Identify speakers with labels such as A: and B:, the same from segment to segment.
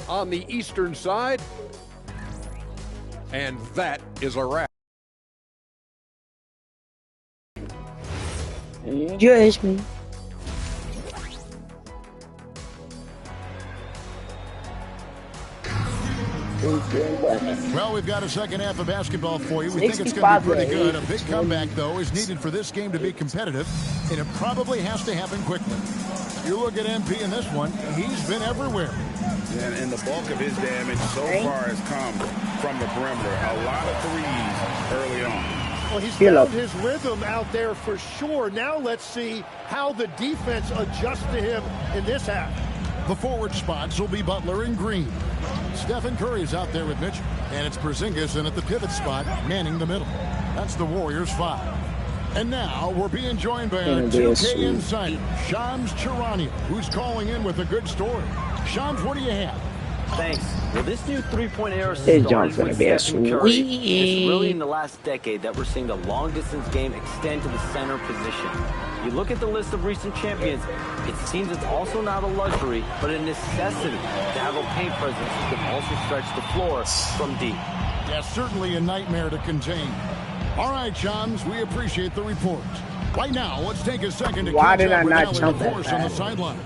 A: on the eastern side. And that is a wrap.
B: Judge me.
C: Well, we've got a second half of basketball for you. We think it's going to be pretty good. A big comeback, though, is needed for this game to be competitive, and it probably has to happen quickly. You look at MP in this one, he's been everywhere.
D: And the bulk of his damage so far has come from the perimeter. A lot of threes early on.
E: Well, he's found his rhythm out there for sure. Now let's see how the defense adjusts to him in this half.
C: The forward spots will be Butler and Green. Stephen Curry's out there with Mitchell. And it's Porzingis in at the pivot spot, manning the middle. That's the Warriors' 5. And now we're being joined by our 2K insider, Shams Charania, who's calling in with a good story. Shams, what do you have?
F: Thanks. Well, this new three-point era started with Stephen Curry. It's really in the last decade that we're seeing the long-distance game extend to the center position. You look at the list of recent champions, it seems it's also not a luxury, but a necessity to have a paint presence that can also stretch the floor from deep.
C: Yeah, certainly a nightmare to contain. All right, Shams, we appreciate the report. Right now, let's take a second to catch up with Allie DeForce on the sidelines.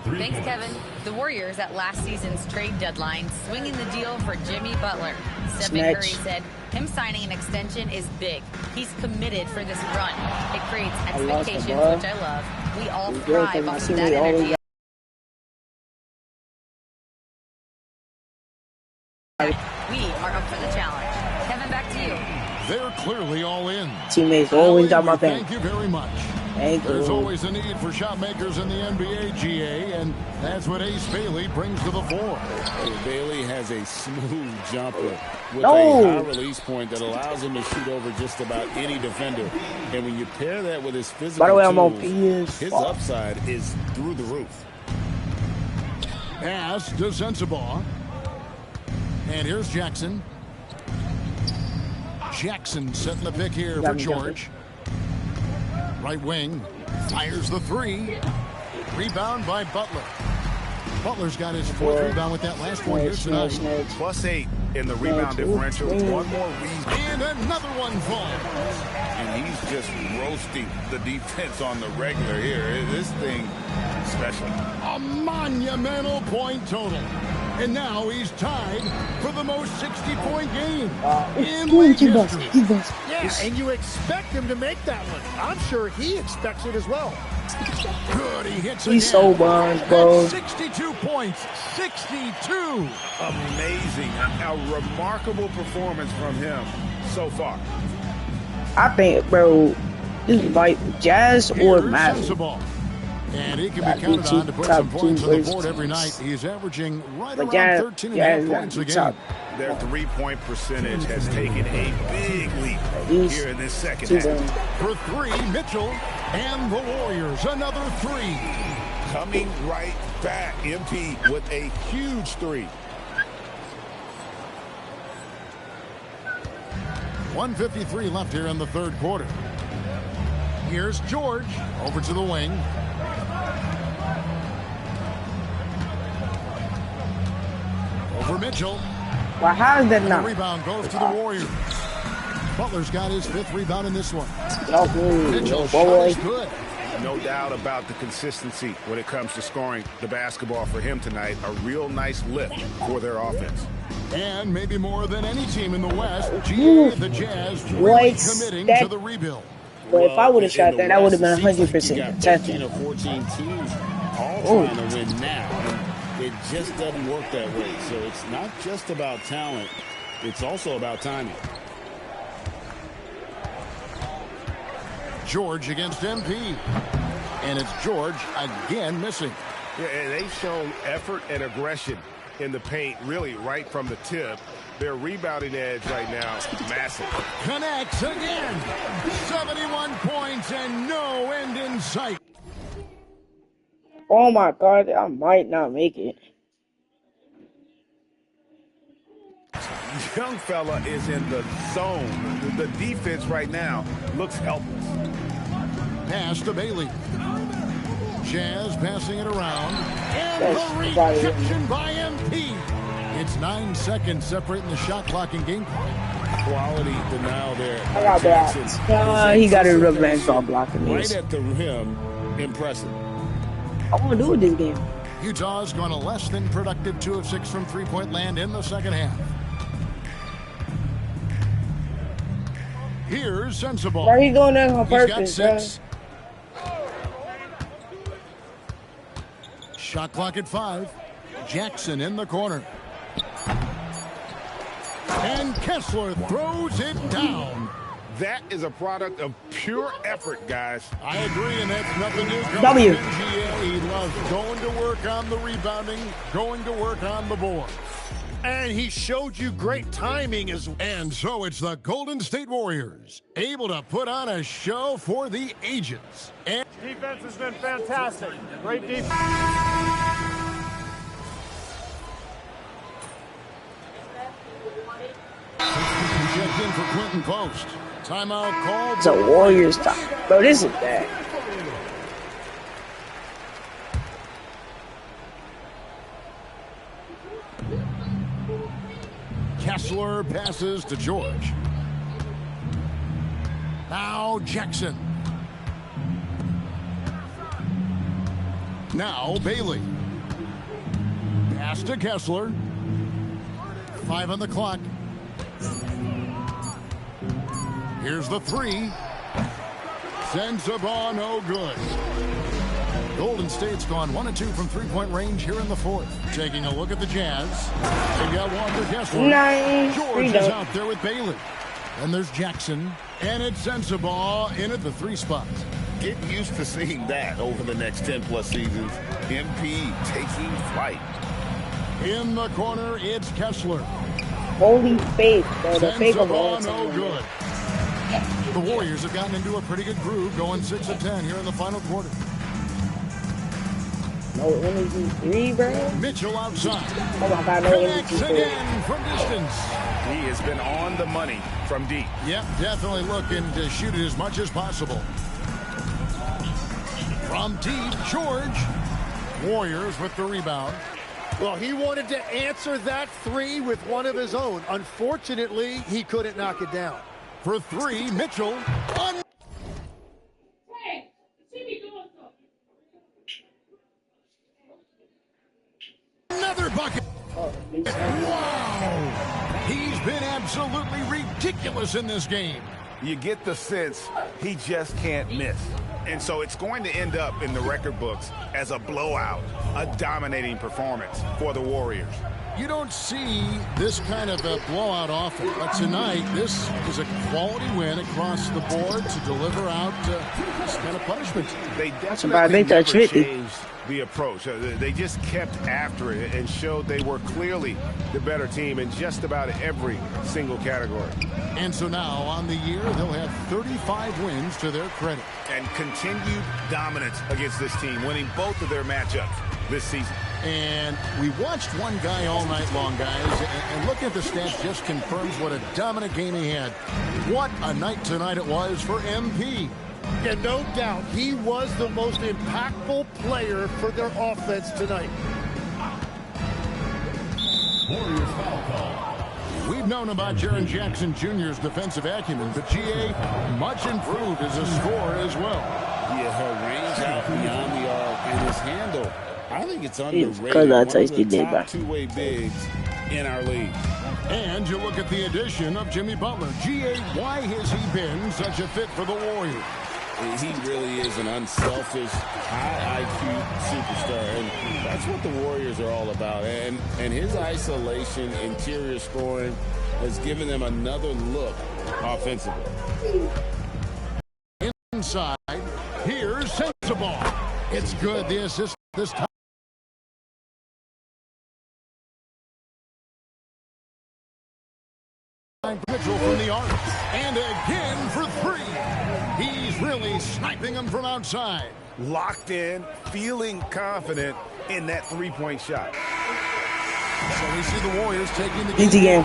G: Thanks, Kevin. The Warriors at last season's trade deadline swinging the deal for Jimmy Butler. Stephen Curry said him signing an extension is big. He's committed for this run. It creates expectations, which I love. We all thrive off of that energy. We are up for the challenge. Kevin, back to you.
C: They're clearly all in.
B: Teammates always got my back.
C: Thank you very much. There's always a need for shot makers in the NBA, GA, and that's what Ace Bailey brings to the floor.
D: Bailey has a smooth jumper with a high release point that allows him to shoot over just about any defender. And when you pair that with his physical tools, his upside is through the roof.
C: Pass to Sensabaugh. And here's Jackson. Jackson setting the pick here for George. Right wing, fires the three. Rebound by Butler. Butler's got his fourth rebound with that last one here tonight.
D: +8 in the rebound differential. One more rebound.
C: And another one falls.
D: And he's just roasting the defense on the regular here. This thing is special.
C: A monumental point total. And now he's tied for the most 60-point game in league history.
E: Yeah, and you expect him to make that one. I'm sure he expects it as well.
C: Good, he hits
B: He's so bronze, bro.
C: 62 points, 62.
D: Amazing. A remarkable performance from him so far.
B: I think, bro, this is like Jazz or Magic.
C: And he can be counted on to put some points on the board every night. He's averaging right around 13.5 points a game.
D: Their three-point percentage has taken a big leap here in this second half.
C: For three, Mitchell and the Warriors, another three.
D: Coming right back, MP with a huge three.
C: 1:53 left here in the third quarter. Here's George over to the wing. Over Mitchell.
B: Well, how is that not?
C: The rebound goes to the Warriors. Butler's got his fifth rebound in this one.
B: Mitchell shot is
D: good. No doubt about the consistency when it comes to scoring the basketball for him tonight. A real nice lift for their offense.
C: And maybe more than any team in the West, the Jazz really committing to the rebuild.
B: Well, if I would have shot that, that would have been 100%
D: 13 or 14 teams all trying to win now. It just doesn't work that way. So it's not just about talent. It's also about timing.
C: George against MP. And it's George again missing.
D: Yeah, and they've shown effort and aggression in the paint, really right from the tip. Their rebounding edge right now is massive.
C: Connects again. 71 points and no end in sight.
B: Oh my God, I might not make it.
D: Young fella is in the zone. The defense right now looks helpless.
C: Pass to Bailey. Jazz passing it around. And the rejection by MP. It's 9 seconds separating the shot clock and game clock.
D: Quality denial there.
B: I got that. He got a revenge on blocking me.
D: Right at the rim. Impressive.
B: I want to do with this game.
C: Utah's gone a less than productive 2 of 6 from three-point land in the second half. Here's Sensible.
B: Why are you doing that on
C: He's got
B: purpose,
C: 6. Shot clock at 5. Jackson in the corner. And Kessler throws it down.
D: That is a product of pure effort, guys.
C: I agree, and that's nothing new.
B: W.
C: He loves going to work on the rebounding, going to work on the board.
E: And he showed you great timing as well.
C: And so it's the Golden State Warriors, able to put on a show for the ages. And
E: Defense has been fantastic. Great defense.
C: checked in for Quentin Post. Timeout called.
B: It's a Warriors time. Bro, this is bad.
C: Kessler passes to George. Now Jackson. Now Bailey. Pass to Kessler. 5 on the clock. Here's the 3. Sends the ball, no good. Golden State's gone 1 of 2 from three-point range here in the 4th. Taking a look at the Jazz. They've got Walker Kessler.
B: Nice.
C: George is out there with Bailey. And there's Jackson. And it sends the ball in at the 3 spot.
D: Get used to seeing that over the next 10-plus seasons. MP taking flight.
C: In the corner, it's Kessler.
B: Holy faith, bro. The
C: Sends
B: fake
C: the
B: of all
C: ball, no good. The Warriors have gotten into a pretty good groove, going 6 of 10 here in the final quarter.
B: No energy 3, bro.
C: Mitchell outside.
B: Oh my God, no energy
C: Connects
B: 3.
C: again from distance.
D: He has been on the money from deep.
C: Yep, definitely looking to shoot it as much as possible. From deep, George. Warriors with the rebound.
E: Well, he wanted to answer that 3 with one of his own. Unfortunately, he couldn't knock it down.
C: For 3, Mitchell. Another bucket. Wow! He's been absolutely ridiculous in this game.
D: You get the sense he just can't miss. And so it's going to end up in the record books as a blowout, a dominating performance for the Warriors.
C: You don't see this kind of a blowout often, but tonight this is a quality win across the board to deliver out this kind of punishment.
D: They
B: That's about
D: definitely
B: they touch
D: never
B: 50.
D: changed the approach. They just kept after it and showed they were clearly the better team in just about every single category.
C: And so now on the year, they'll have 35 wins to their credit.
D: And continued dominance against this team, winning both of their matchups this season.
C: And we watched one guy all night long, guys, and looking at the stats just confirms what a dominant game he had. What a night tonight it was for MP.
E: Yeah, no doubt, he was the most impactful player for their offense tonight.
C: Warriors foul call. We've known about Jaren Jackson Jr.'s defensive acumen, but GA much improved as a scorer as well.
D: Yeah, her range out beyond the arc and his handle. I think it's underrated.
B: Because I
D: One of
B: tasted
D: the
B: it,
D: top
B: bro.
D: two-way bigs in our league.
C: And you look at the addition of Jimmy Butler. GA, why has he been such a fit for the Warriors?
D: He really is an unselfish, high IQ superstar, and that's what the Warriors are all about. And his isolation, interior scoring has given them another look offensively.
C: Inside, here's Sensible. It's good, the assist this time. Mitchell from the arc, and again for 3. He's really sniping them from outside.
D: Locked in, feeling confident in that three-point shot.
C: So we see the Warriors taking the
B: Easy game.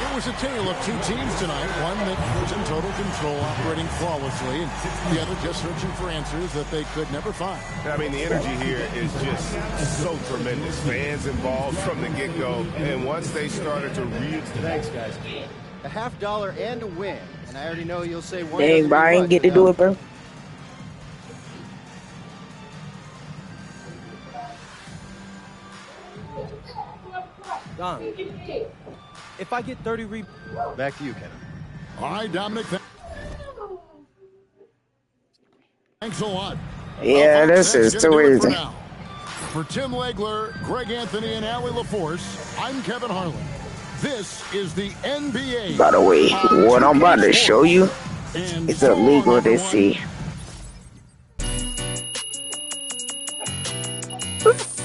C: It was a tale of two teams tonight. One that was in total control, operating flawlessly, and the other just searching for answers that they could never find.
H: I mean, the energy here is just so tremendous. Fans involved from the get-go, and once they started to read.
I: Thanks, guys. A $50 and a win, and I already know you'll say one.
B: Dang, Brian, get to do it, bro.
I: Don, if I get 30 back to you, Kevin.
C: All right, Dominic. Thanks a lot.
B: Yeah, this is too easy.
C: For Tim Legler, Greg Anthony, and Allie LaForce, I'm Kevin Harlan. This is the NBA.
B: By the way, what I'm about to show you is illegal to see.